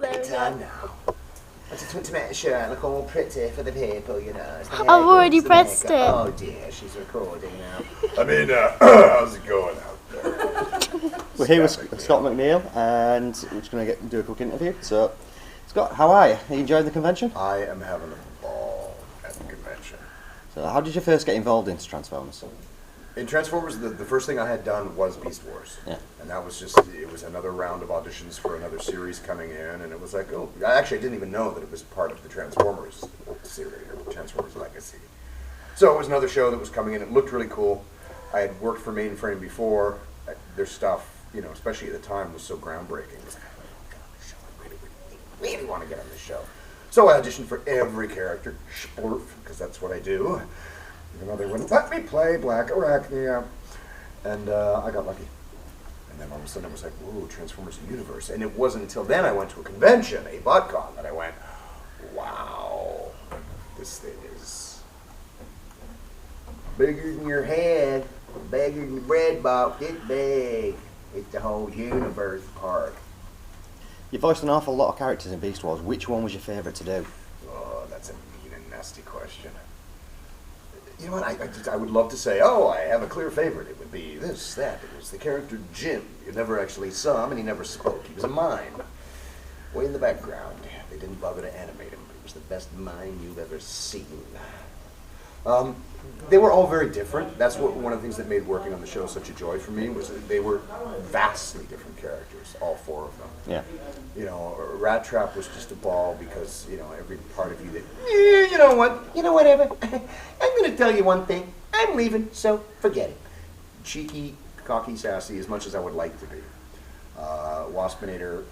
It's on now. I just want to make sure I look all pretty for the people, you know. I've already pressed it. Oh dear, she's recording now. How's it going out there? We're here with Scott McNeil, and we're just going to do a quick interview. So, Scott, how are you? Are you enjoying the convention? I am having a ball at the convention. So, how did you first get involved into Transformers? In Transformers, the first thing I had done was Beast Wars. Yeah. And that was just, it was another round of auditions for another series coming in, and it was like, oh, I didn't even know that it was part of the Transformers series, or Transformers Legacy. So it was another show that was coming in. It looked really cool. I had worked for Mainframe before. Their stuff, you know, especially at the time, was so groundbreaking. It was like, I really want to get on this show. So I auditioned for every character, splurf, because that's what I do. Even though they wouldn't let me play Black Arachnia. And I got lucky. And then all of a sudden it was like, whoa, Transformers Universe. And it wasn't until then I went to a convention, a BotCon, that I went, wow, this thing is bigger than your head, bigger than the bread box, it's big. It's the whole universe part. You voiced an awful lot of characters in Beast Wars. Which one was your favourite to do? Oh, that's a mean and nasty question. You know what, I would love to say, oh, I have a clear favorite. It would be this, that. It was the character Jim. You never actually saw him, and he never spoke. He was a mime. Way in the background. They didn't bother to animate him, but he was the best mime you've ever seen. They were all very different. That's one of the things that made working on the show such a joy for me, was that they were vastly different characters, all four of them. Yeah. You know, Rattrap was just a ball because, you know, every part of you that, you know what, whatever. I'm going to tell you one thing. I'm leaving, so forget it. Cheeky, cocky, sassy, as much as I would like to be. Waspinator,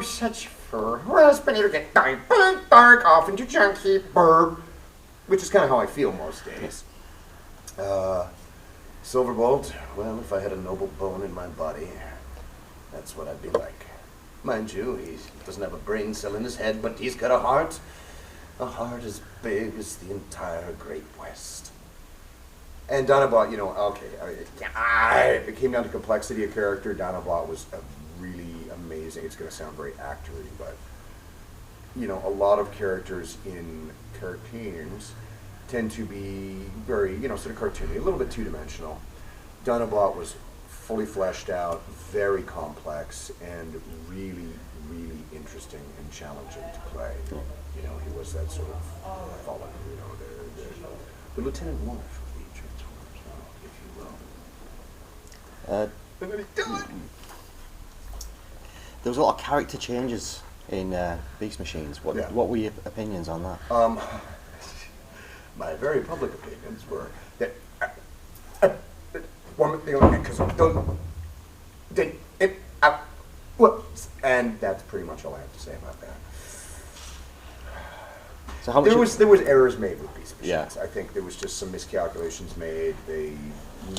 such fur. Waspinator get dark, off into chunky, burb. Which is kind of how I feel most days. Silverbolt, well, if I had a noble bone in my body, that's what I'd be like. Mind you, he doesn't have a brain cell in his head, but he's got a heart as big as the entire Great West. And Dinobot, you know, okay, it came down to complexity of character. Dinobot was a really amazing, it's going to sound very actory, but, you know, a lot of characters in cartoons tend to be very, you know, sort of cartoony, a little bit two-dimensional. Dinobot was fully fleshed out, very complex, and really, really interesting and challenging to play. You know, he was that sort of fallen, you know, the Lieutenant Wolf of the Transformers, if you will. And then he died! There was a lot of character changes in Beast Machines. What were your opinions on that? My very public opinions were that and that's pretty much all I have to say about that. So how much there was errors made with Beast Machines. Yeah. I think there was just some miscalculations made. They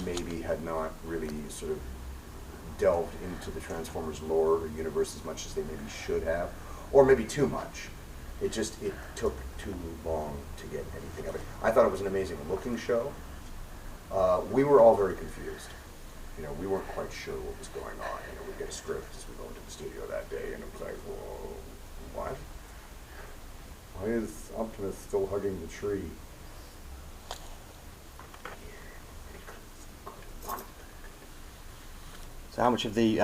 maybe had not really sort of delved into the Transformers lore or universe as much as they maybe should have, or maybe too much. It took too long to get anything of it. I thought it was an amazing looking show. We were all very confused. You know, we weren't quite sure what was going on. You know, we'd get a script as we go into the studio that day, and it was like, whoa, what? Why is Optimus still hugging the tree? So how much of the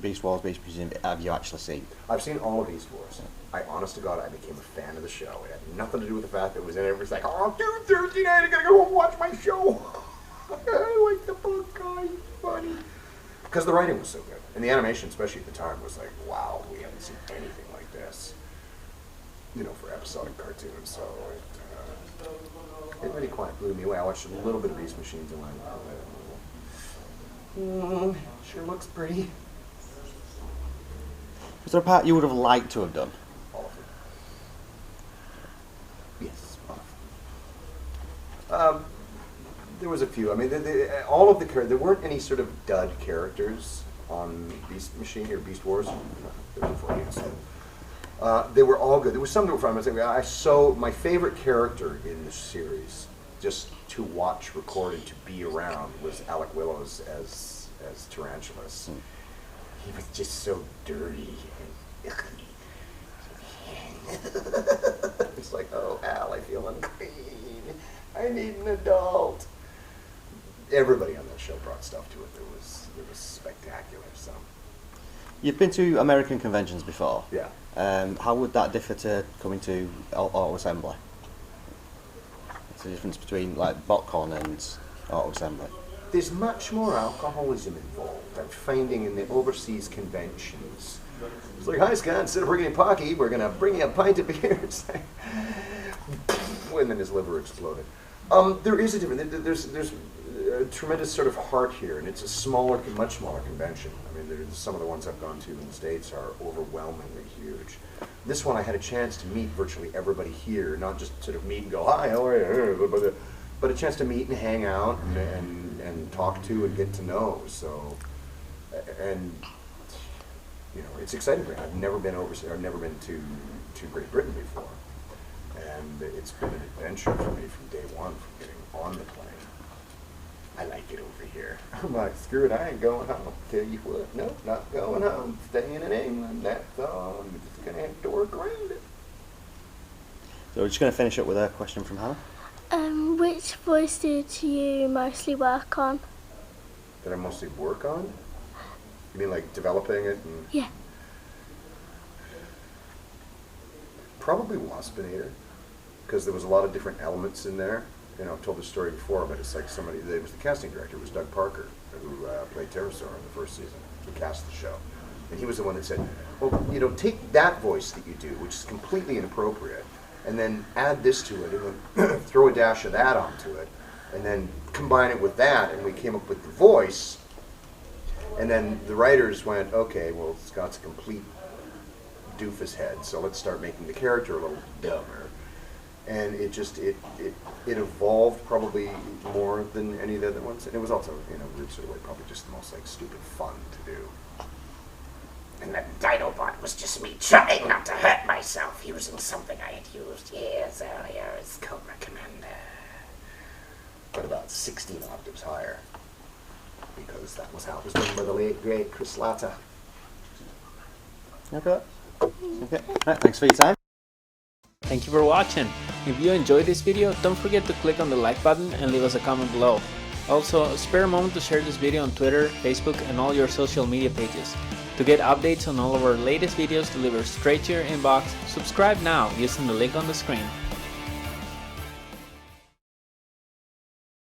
Beast Wars, Beast Machines have you actually seen? I've seen all of Beast Wars. I, honest to God, I became a fan of the show. It had nothing to do with the fact that it was in it. It was like, oh, dude, Thursday night, I gotta go watch my show. I like the book, guy. Funny. Because the writing was so good. And the animation, especially at the time, was like, wow, we haven't seen anything like this. You know, for episodic cartoons. So it really quite blew me away. I watched a little bit of Beast Machines and went, sure looks pretty. Was there a part you would have liked to have done? All of them. Yes, all of them. There was a few. I mean, all of the characters, there weren't any sort of dud characters on Beast Machine or Beast Wars. There were 40, so. They were all good. There was some that were fun. My favorite character in the series, just to watch, record, and to be around, was Alec Willows as Tarantulas. He was just so dirty and icky. It's like, oh, Al, I feel unclean. I need an adult. Everybody on that show brought stuff to it. It was spectacular. So You've been to American conventions before. yeah. How would that differ to coming to auto assembly? What's the difference between like BotCon and auto assembly? There's much more alcoholism involved. I'm finding in the overseas conventions. It's like, hi, Scott, instead of bringing a pocky, we're going to bring you a pint of beer. It's like, and then his liver exploded. There is a difference. There's a tremendous sort of heart here, and it's a much smaller convention. I mean, some of the ones I've gone to in the States are overwhelmingly huge. This one I had a chance to meet virtually everybody here, not just sort of meet and go, hi, how are you? But a chance to meet and hang out and talk to and get to know. So, and you know, it's exciting for me. I've never been overseas. I've never been to Great Britain before, and it's been an adventure for me from day one, from getting on the plane. I like it over here. I'm like, screw it, I ain't going home. Tell you what, nope, not going home. Staying in England. That's all. I'm just gonna have to work around it. So we're just going to finish up with a question from Hannah. Which voice did you mostly work on? That I mostly work on? You mean like developing it? And Yeah. probably Waspinator, because there was a lot of different elements in there. You know, I've told this story before, but it's like it was the casting director, it was Doug Parker, who played Pterosaur in the first season, who cast the show. And he was the one that said, well, you know, take that voice that you do, which is completely inappropriate, and then add this to it, and then throw a dash of that onto it, and then combine it with that, and we came up with the voice. And then the writers went, okay, well, Scott's a complete doofus head, so let's start making the character a little dumber. And it evolved probably more than any of the other ones. And it was also, in a weird sort of way, probably just the most like stupid fun to do. And that Dinobot was just me trying not to hurt myself using something I had used years earlier as Cobra Commander. But about 16 octaves higher. Because that was how it was done by the late, great Chris Latta. Okay. Right, thanks for your time. Thank you for watching. If you enjoyed this video, don't forget to click on the like button and leave us a comment below. Also, spare a moment to share this video on Twitter, Facebook, and all your social media pages. To get updates on all of our latest videos delivered straight to your inbox, subscribe now using the link on the screen.